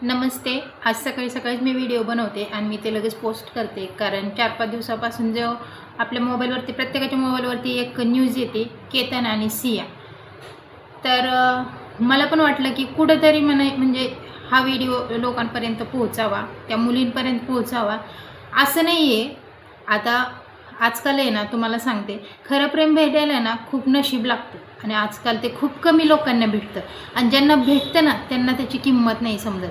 नमस्ते. आज सकाळी सकाळीच मी व्हिडिओ बनवते आणि मी ते लगेच पोस्ट करते, कारण 4-5 दिवसापासून जो आपल्या मोबाईलवरती प्रत्येकाच्या मोबाईलवरती एक न्यूज येते, केतन आणि सिया. तर मला पण वाटलं की कुठंतरी म्हणजे हा व्हिडिओ लोकांपर्यंत पोहोचावा, त्या मुलींपर्यंत पोहोचावा. असं नाही आहे. आता आजकाल आहे ना, तुम्हाला सांगते, खरं प्रेम भेटायला ना खूप नशीब लागतं आणि आजकाल ते खूप कमी लोकांना भेटतं आणि ज्यांना भेटतं ना त्यांना त्याची किंमत नाही समजत.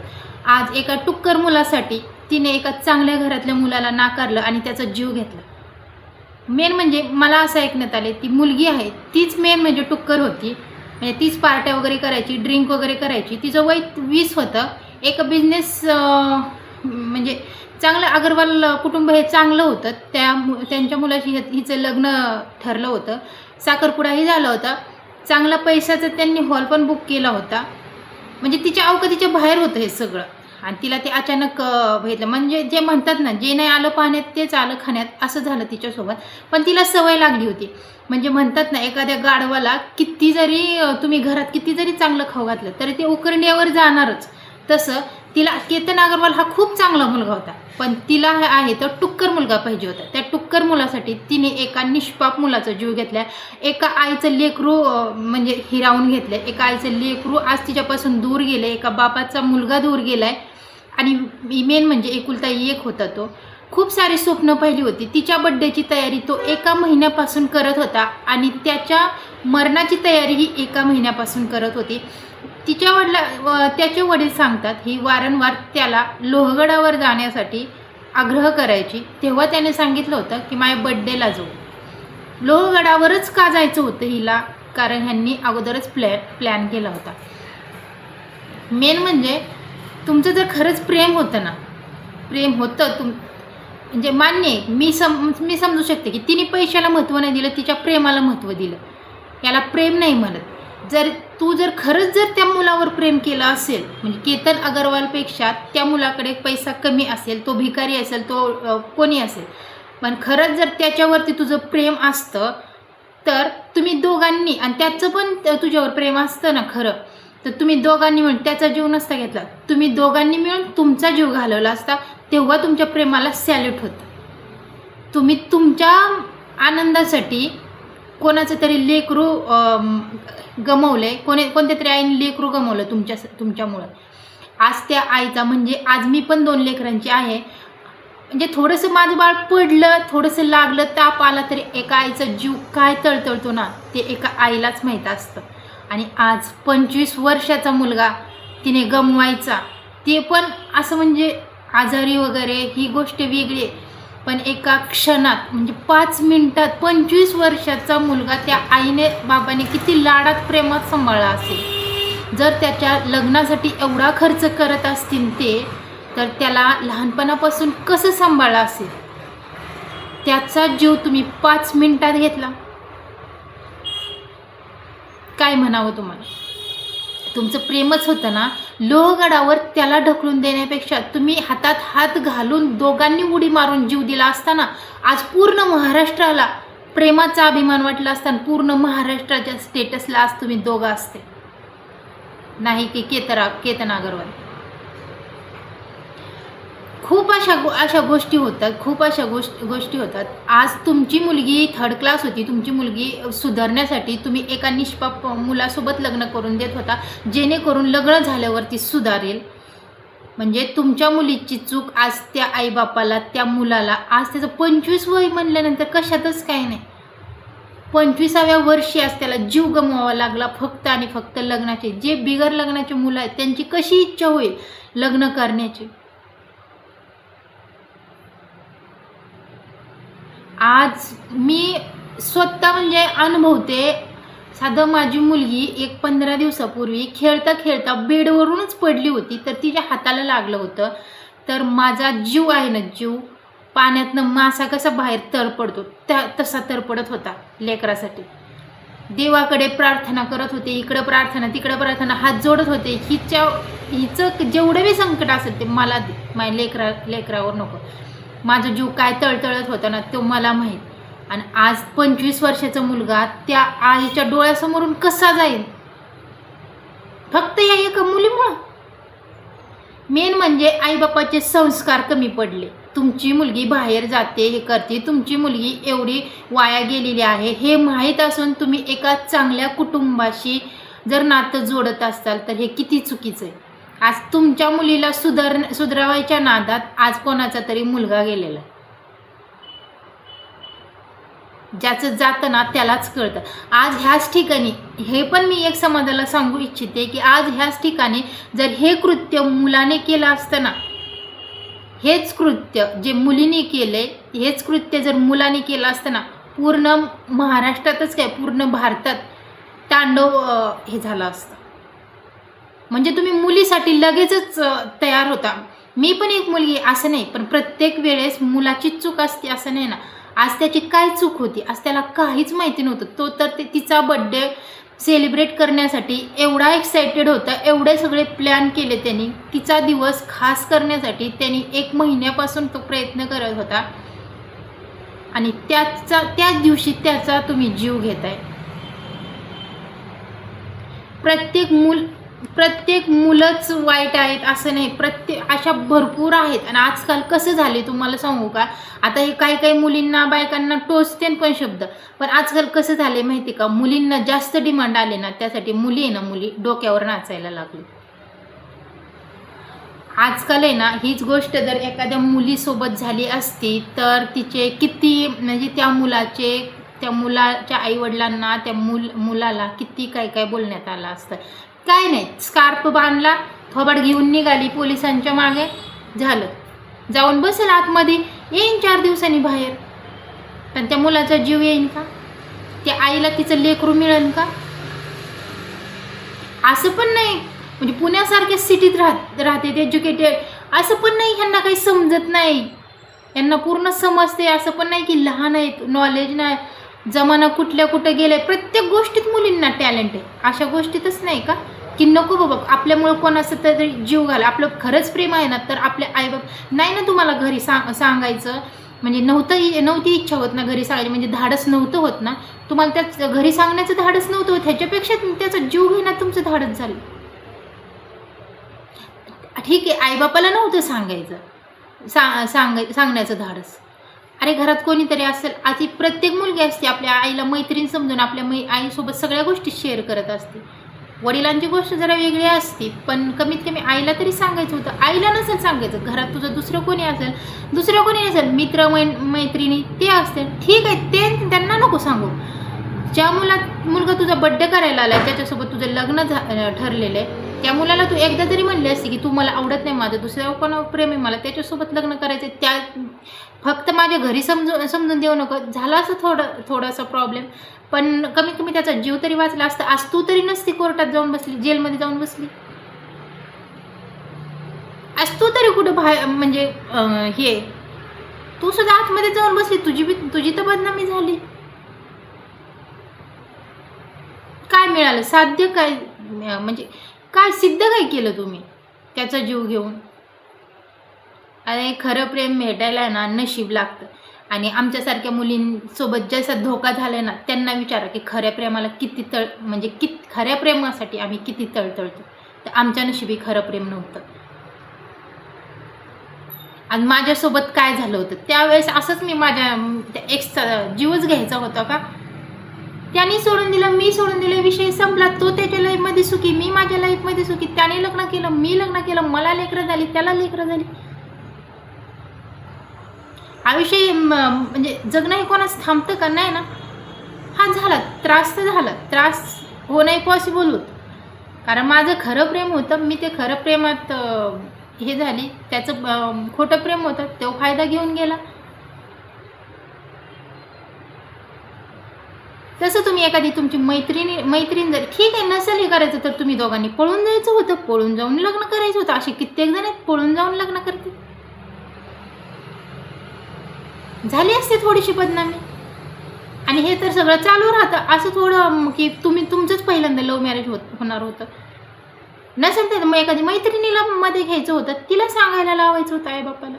आज एका टुक्कर मुलासाठी तिने एका चांगल्या घरातल्या मुलाला नाकारलं आणि त्याचा जीव घेतला. मेन म्हणजे मला असं ऐकण्यात आले, ती मुलगी आहे तीच मेन म्हणजे टुक्कर होती. म्हणजे तीच पार्ट्या वगैरे करायची, ड्रिंक वगैरे करायची. तिचं वय 20 होतं. एक बिझनेस म्हणजे चांगलं अग्रवाल कुटुंब हे चांगलं होतं. त्यांच्या मुलाशी हिचं लग्न ठरलं होतं. साखरपुडाही झाला होता. चांगला पैशाचं त्यांनी हॉल पण बुक केला होता. म्हणजे तिच्या अवकातीच्या बाहेर होतं हे सगळं आणि तिला ते अचानक भेटलं. म्हणजे जे म्हणतात ना, जे नाही आलं पाण्यात तेच आलं खाण्यात, असं झालं तिच्यासोबत. पण तिला सवय लागली होती. म्हणजे म्हणतात ना, एखाद्या गाढवाला किती जरी तुम्ही घरात किती जरी चांगलं खाऊ घातलं तरी ते उकरंड्यावर जाणारच. तसं तिला केतन अग्रवाल हा खूप चांगला मुलगा होता, पण तिला आहे तर टुक्कर मुलगा पाहिजे होता. त्या टुक्कर मुलासाठी तिने एका निष्पाप मुलाचा जीव घेतला. एका आईचं लेकरू म्हणजे हिरावून घेतलं. एका आईचं लेकरू आज तिच्यापासून दूर गेलं. एका बापाचा मुलगा दूर गेला आहे आणि मेन म्हणजे एकुलता एक होता तो. खूप सारी स्वप्न पाहिली होती. तिच्या बड्डेची तयारी तो एका महिन्यापासून करत होता आणि त्याच्या मरणाची तयारी ही एका महिन्यापासून करत होती. त्याचे वडील सांगतात, ही वारंवार त्याला लोहगडावर जाण्यासाठी आग्रह करायची. तेव्हा त्याने सांगितलं होतं की माझ्या बड्डेला जाऊ. लोहगडावरच का जायचं होतं हिला, कारण ह्यांनी अगोदरच प्लॅन केला होता. मेन म्हणजे तुमचं जर खरंच प्रेम होतं ना, प्रेम होतं म्हणजे मान्य आहे, मी समजू शकते की तिने पैशाला महत्त्व नाही दिलं, तिच्या प्रेमाला महत्त्व दिलं. याला प्रेम नाही म्हणत. जर खरंच त्या मुलावर प्रेम केलं असेल, म्हणजे केतन अग्रवालपेक्षा त्या मुलाकडे पैसा कमी असेल, तो भिकारी असेल, तो कोणी असेल, पण खरंच जर त्याच्यावरती तुझं प्रेम असतं तर तुम्ही दोघांनी, आणि त्याचं पण तुझ्यावर प्रेम असतं ना खरं, तर तुम्ही दोघांनी मिळून त्याचा जीव नसता घेतला, तुम्ही दोघांनी मिळून तुमचा जीव घालवला असता. तेव्हा तुमच्या प्रेमाला सॅल्यूट होतं. तुम्ही तुमच्या आनंदासाठी कोणाचं तरी लेकरू गमवलं आहे, कोणत्या तरी आईने लेकरू गमवलं तुमच्यामुळं. आज त्या आईचा, म्हणजे आज मी पण 2 लेकरांची आहे, म्हणजे थोडंसं माझं बाळ पडलं, थोडंसं लागलं, ताप आला तरी एका आईचा जीव काय तळतळतो ना, ते एका आईलाच माहीत असतं. आणि आज 25 वर्षाचा मुलगा तिने गमवायचा, ते पण असं म्हणजे आजारी वगैरे, ही गोष्ट वेगळी आहे. पण एका क्षणात, म्हणजे 5 मिनिटात 25 वर्षाचा मुलगा त्या आईने बाबाने किती लाडात प्रेमात सांभाळला असेल. जर त्याच्या लग्नासाठी एवढा खर्च करत असतील ते, तर त्याला लहानपणापासून कसं सांभाळलं असेल. त्याचा जीव तुम्ही 5 मिनिटात घेतला. काय म्हणावं तुम्हाला. तुमचं प्रेमच होतं ना, लोहगडावर त्याला ढकलून देण्यापेक्षा तुम्ही हातात हात घालून दोघांनी उडी मारून जीव दिला असताना आज पूर्ण महाराष्ट्राला प्रेमाचा अभिमान वाटला असताना पूर्ण महाराष्ट्राच्या स्टेटसला आज तुम्ही दोघं असते, नाही की केतन अग्रवाल. खूप अशा गोष्टी होतात, खूप अशा गोष्टी होतात. आज तुमची मुलगी 3rd क्लास होती. तुमची मुलगी सुधारण्यासाठी तुम्ही एका निष्पाप मुलासोबत लग्न करून देत होता, जेणेकरून लग्न झाल्यावरती सुधारेल. म्हणजे तुमच्या मुलीची चूक आज त्या आईबापाला, त्या मुलाला, आज त्याचं 25 वय म्हणल्यानंतर कशातच काही नाही. 25व्या वर्षी आज त्याला जीव गमवावा लागला फक्त आणि फक्त लग्नाचे. जे बिगर लग्नाचे मुलं आहेत त्यांची कशी इच्छा होईल लग्न करण्याची. आज मी स्वतः म्हणजे अनुभवते. साधं माझी मुलगी एक 15 दिवसापूर्वी खेळता खेळता बेडवरूनच पडली होती, तर तिच्या हाताला लागलं होतं. तर माझा जीव आहे ना, जीव पाण्यातनं मासा कसा बाहेर तरपडतो तसा तरपडत होता लेकरासाठी. देवाकडे प्रार्थना करत होते, इकडं प्रार्थना तिकडं प्रार्थना, हात जोडत होते. हिचं जेवढं बी संकट असेल ते मला दे, माझ्या लेकरावर नको. माझा जीव काय तळतळत होता ना, तो मला माहीत. आणि आज 25 वर्षाचा मुलगा त्या आईच्या डोळ्यासमोरून कसा जाईल फक्त या एका मुलीमुळं. मेन म्हणजे आईबापाचे संस्कार कमी पडले. तुमची मुलगी बाहेर जाते, हे करते, तुमची मुलगी एवढी वाया गेलेली आहे हे माहीत असून तुम्ही एका चांगल्या कुटुंबाशी जर नातं जोडत असाल तर हे किती चुकीचं आहे. आज तुमच्या मुलीला सुधारायच्या नादात आज कोणाचा तरी मुलगा गेलेला आहे. ज्याचं जातं ना त्यालाच कळतं. आज ह्याच ठिकाणी हे पण मी एक समाजाला सांगू इच्छिते की आज ह्याच ठिकाणी जर हे कृत्य मुलाने केलं असतं ना, हेच कृत्य जे मुलीने केले हेच कृत्य जर मुलाने केलं असतं ना, पूर्ण महाराष्ट्रातच काय पूर्ण भारतात तांडव हे झालं असतं. म्हणजे तुम्ही मुलीसाठी लगेचच तयार होता. मी पण एक मुलगी असं नाही, पण प्रत्येक वेळेस मुलाची चूक असते असं नाही ना. आज त्याची काय चूक होती, आज त्याला काहीच माहिती नव्हतं. तो तर तिचा बड्डे सेलिब्रेट करण्यासाठी एवढा एक्सायटेड होता, एवढे सगळे प्लॅन केले त्यांनी. तिचा दिवस खास करण्यासाठी त्यांनी 1 महिन्यापासून तो प्रयत्न करत होता आणि त्याच दिवशी त्याचा तुम्ही जीव घेताय. प्रत्येक मुलंच वाईट आहेत असं नाही, अशा भरपूर आहेत. आणि आजकाल कसं झाले तुम्हाला सांगू का, आता हे काही मुलींना बायकांना टोचते पण शब्द, पण आजकाल कसं झाले माहिती का, मुलींना जास्त डिमांड आले ना त्यासाठी मुली डोक्यावर नाचायला लागली. आजकाल आहे ना हीच गोष्ट जर एखाद्या मुलीसोबत झाली असती तर तिचे किती म्हणजे त्या मुलाच्या आईवडिलांना त्या मुलाला किती काय बोलण्यात आलं असतं. काय नाही, स्कार्फ बांधला, थोबाड घेऊन निघाली पोलिसांच्या मागे, झालं. जाऊन बसेल आतमध्ये, येईन 4 दिवसांनी बाहेर. पण त्या मुलाचा जीव येईन का? त्या आईला तिचं लेकरू मिळेल का? असं पण नाही. म्हणजे पुण्यासारख्या सिटीत राहते एज्युकेटेड, असं पण नाही ह्यांना काही समजत नाही. यांना पूर्ण समजते, असं पण नाही की लहान आहेत, नॉलेज नाही. जमाना कुठं गेले. प्रत्येक गोष्टीत मुलींना टॅलेंट आहे. अशा गोष्टीतच नाही का की नको बाबा आपल्यामुळं कोणाचं तरी जीव घाला. आपलं खरंच प्रेम आहे ना तर आपले आईबाप नाही ना तुम्हाला घरी सांगायचं, म्हणजे नव्हती इच्छा होत ना घरी सांगायची, म्हणजे धाडस नव्हतं होत ना तुम्हाला, त्याच घरी सांगण्याचं धाडस नव्हतं होत, ह्याच्यापेक्षा त्याचा जीव घेण्यात तुमचं धाडस झालं. ठीक आहे, आईबापाला नव्हतं सांगण्याचं धाडस. अरे घरात कोणीतरी असेल, आधी प्रत्येक मुलगी असते आपल्या आईला मैत्रीण समजून आपल्या आईसोबत सगळ्या गोष्टी शेअर करत असते. वडिलांची गोष्ट जरा वेगळी असते, पण कमीत कमी आईला तरी सांगायचं होतं. आईला नसेल सांगायचं, घरात तुझं दुसरं कोणी नसेल, मित्र मैत्रिणी ते असतील, ठीक आहे, त्यांना नको सांगू. ज्या मुलगा तुझा बड्डे करायला आलाय, त्याच्यासोबत तुझं लग्न ठरलेलं आहे, त्या मुलाला तू एकदा तरी म्हणली असती की तू मला आवडत नाही, माझं दुसऱ्या कोणावर प्रेम आहे, मला त्याच्यासोबत लग्न करायचं, त्या फक्त माझ्या घरी समजून देऊ नको. झाला असं थोडासा प्रॉब्लेम, पण कमीत कमी त्याचा जीव तरी वाचला असता. आज तू तरी नसती कोर्टात जाऊन बसली, जेलमध्ये जाऊन बसली. आज तू तरी कुठं बाहेर म्हणजे तू सुद्धा आतमध्ये जाऊन बसली, तुझी तर बदनामी झाली. काय मिळालं साध्य, काय म्हणजे काय सिद्ध काय केलं तुम्ही त्याचा जीव घेऊन? अरे खरं प्रेम भेटायला ना नशीब लागतं. आणि आमच्यासारख्या मुलींसोबत जसा धोका झाला ना त्यांना विचारा की खऱ्या प्रेमाला खऱ्या प्रेमासाठी आम्ही किती तळतळतो. तर आमच्या नशिबी खरं प्रेम नव्हतं. आणि माझ्यासोबत काय झालं होतं त्यावेळेस, असंच मी माझ्या एक्सचा जीवच घ्यायचा होता का, त्याने सोडून दिलं, मी सोडून दिलं, विषय संपला. तो त्याच्या लाईफमध्ये सुखी, मी माझ्या लाईफमध्ये सुखी. त्याने लग्न केलं, मी लग्न केलं, मला लेकरं झाली, त्याला लेकरं झाली. आयुष्य म्हणजे जगणं हे कोणाच थांबतं का? नाही ना. हा झाला त्रास, तर झाला त्रास होणं पॉसिबल होतं, कारण माझं खरं प्रेम होतं. मी ते खरं प्रेमात हे झाली, त्याचं खोटं प्रेम होतं, तो फायदा घेऊन गेला. तसं तुम्ही एखादी तुमची मैत्रीण जर ठीक आहे नसेल हे करायचं तर तुम्ही दोघांनी पळून जायचं होतं, पळून जाऊन लग्न करायचं होतं. असे कित्येक जण आहेत पळून जाऊन लग्न करते. झाली असते थोडीशी बदनामी. आणि हे तर सगळं चालू राहतं असं थोडं की तुमचंच पहिल्यांदा लव्ह मॅरेज होणार होतं. नसेल तर मग एखादी मैत्रिणीला मध्ये घ्यायचं होतं, तिला सांगायला लावायचं होतं आई बापाला.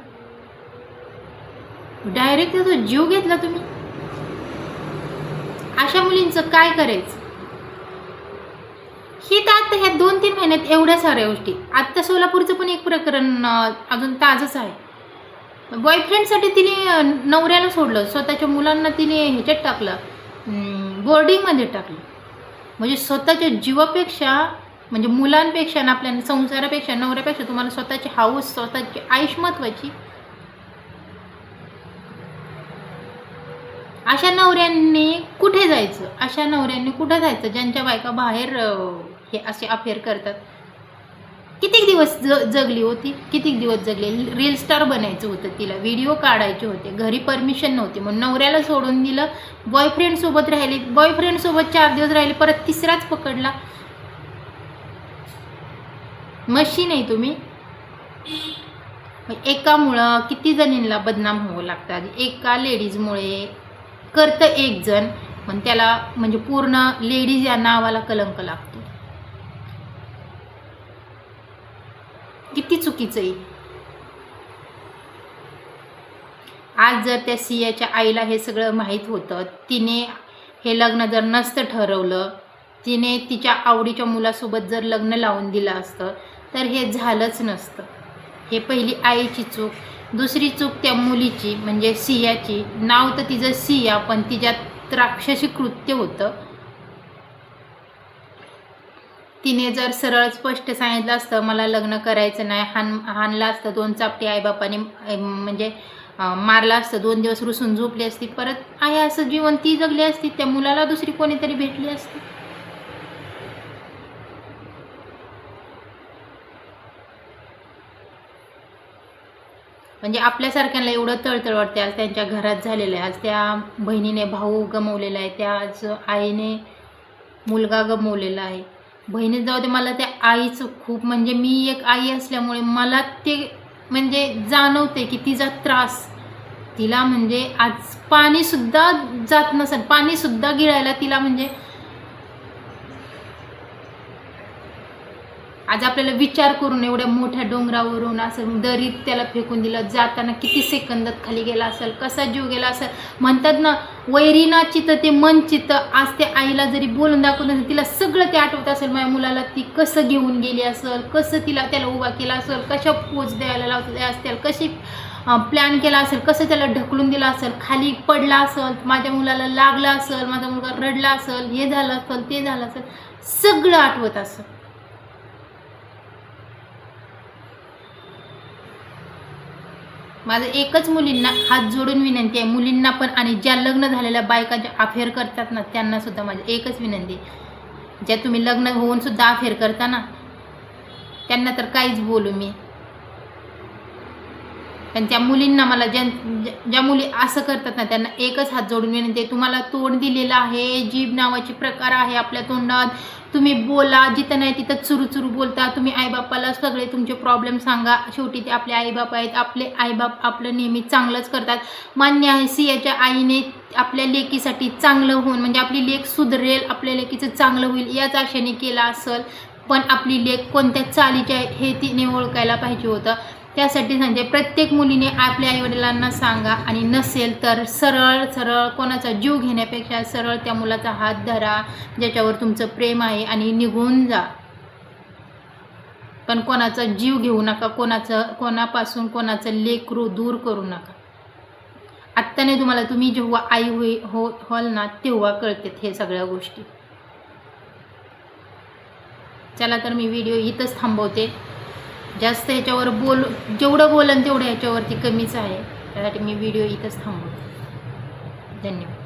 डायरेक्ट त्याचा जीव घेतला तुम्ही. अशा मुलींचं काय करायचं ही तर आता ह्या 2-3 महिन्यात एवढ्या साऱ्या गोष्टी. आत्ता सोलापूरचं पण एक प्रकरण अजून ताजंच आहे. बॉयफ्रेंडसाठी तिने नवऱ्याला सोडलं, स्वतःच्या मुलांना तिने ह्याच्यात टाकलं, बोर्डिंगमध्ये टाकलं. म्हणजे स्वतःच्या जीवापेक्षा, म्हणजे मुलांपेक्षा आणि आपल्या संसारापेक्षा, नवऱ्यापेक्षा तुम्हाला स्वतःची हाऊस, स्वतःची आयुष्य महत्त्वाची. अशा नवऱ्यांनी कुठे जायचं? अशा नवऱ्यांनी कुठे जायचं ज्यांच्या बायका बाहेर हे असे अफेअर करतात? किती दिवस जगली होती, किती दिवस जगले. रील स्टार बनायचं होतं तिला, व्हिडिओ काढायचे होते, घरी परमिशन नव्हती, मग नवऱ्याला सोडून दिलं, बॉयफ्रेंडसोबत राहिली, बॉयफ्रेंडसोबत 4 दिवस राहिली, परत तिसराच पकडला. मशीन आहे तुम्ही. एकामुळं किती जणींना बदनाम व्हावं लागतात. एका लेडीजमुळे करतं एक जण, पण त्याला म्हणजे पूर्ण लेडीज या नावाला कलंक लागतो. किती चुकीचं आहे. आज जर त्या सियाच्या आईला हे सगळं माहीत होतं, तिने हे लग्न जर नसतं ठरवलं, तिने तिच्या आवडीच्या मुलासोबत जर लग्न लावून दिलं असतं तर हे झालंच नसतं. हे पहिली आईची चूक. दुसरी चूक त्या मुलीची म्हणजे सियाची. नाव तर तिचं सिया, पण तिच्यात राक्षसी कृत्य होतं. तिने जर सरळ स्पष्ट सांगितलं असतं मला लग्न करायचं नाही, हाणलं असतं, 2 चापटी आईबापाने म्हणजे मारला असतं, 2 दिवस रुसून झोपली असती, परत आहे असं जीवन ती जगली असती, त्या मुलाला दुसरी कोणीतरी भेटली असती. म्हणजे आपल्यासारख्यांना एवढं तळतळ वाटते. आज त्यांच्या घरात झालेलं आहे, आज त्या बहिणीने भाऊ गमावलेला आहे, त्या आज आईने मुलगा गमावलेला आहे. बहिणी जाऊ दे, मला त्या आईचं खूप, म्हणजे मी एक आई असल्यामुळे मला ते म्हणजे जाणवते की तिचा त्रास. तिला म्हणजे आज पाणीसुद्धा जात नसेल, पाणीसुद्धा गिळायला तिला म्हणजे आज आपल्याला विचार करून एवढ्या मोठ्या डोंगरावरून असं दरीत त्याला फेकून दिलं, जाताना किती सेकंदात खाली गेला असेल, कसा जीव गेला असेल. म्हणतात ना, वैरीना चित्त ते मन चित्त. आज त्या आईला जरी बोलून दाखवत असेल, तिला सगळं ते आठवत असेल. माझ्या मुलाला ती कसं घेऊन गेली असेल, कसं त्याला उभा केला असेल, कशा पोच द्यायला लावत असतील, कशी प्लॅन केला असेल, कसं त्याला ढकलून दिलं असेल, खाली पडला असेल, माझ्या मुलाला लागला असेल, माझा मुलगा रडला असेल, हे झालं असेल, ते झालं असेल, सगळं आठवत असेल. माझं एकच मुलींना हात जोडून विनंती आहे, मुलींना पण आणि ज्या लग्न झालेल्या बायका ज्या अफेअर करतात ना, त्यांनासुद्धा माझी एकच विनंती आहे, ज्या तुम्ही लग्न होऊनसुद्धा अफेअर करता ना, त्यांना तर काहीच बोलू मी. पण त्या मुलींना, मला ज्या मुली असं करतात ना, त्यांना एकच हात जोडून विनंती आहे, तुम्हाला तोंड दिलेलं आहे, जीभ नावाची प्रकार आहे आपल्या तोंडात. तुम्ही बोला, जिथं नाही तिथं चुरू बोलता. तुम्ही आईबापाला सगळे तुमचे प्रॉब्लेम सांगा. शेवटी ते आपले आईबाप आहेत. आपले आईबाप आपलं नेहमी चांगलंच करतात. मान्य आहे, सियाच्या आईने आपल्या लेकीसाठी चांगलं होऊन, म्हणजे आपली लेक सुधरेल, आपल्या लेकीचं चांगलं होईल याच आशेने केलं असेल, पण आपली लेक कोणत्या चालीची आहे हे तिने ओळखायला पाहिजे होतं. त्यासाठी म्हणजे प्रत्येक मुलीने आपल्या आईवडिलांना सांगा, आणि नसेल तर सरळ कोणाचा जीव घेण्यापेक्षा सरळ त्या मुलाचा हात धरा ज्याच्यावर तुमचं प्रेम आहे आणि निघून जा. पण कोणाचा जीव घेऊ नका, कोणापासून कोणाचं लेकरू दूर करू नका. आत्ता नाही, तुम्ही जेव्हा आई होल ना तेव्हा कळतात हे सगळ्या गोष्टी. चला तर मी व्हिडिओ इथंच थांबवते. जास्त ह्याच्यावर जेवढं बोलन तेवढं ह्याच्यावरती कमीच आहे. त्यासाठी मी व्हिडिओ इथंच थांबवते. धन्यवाद.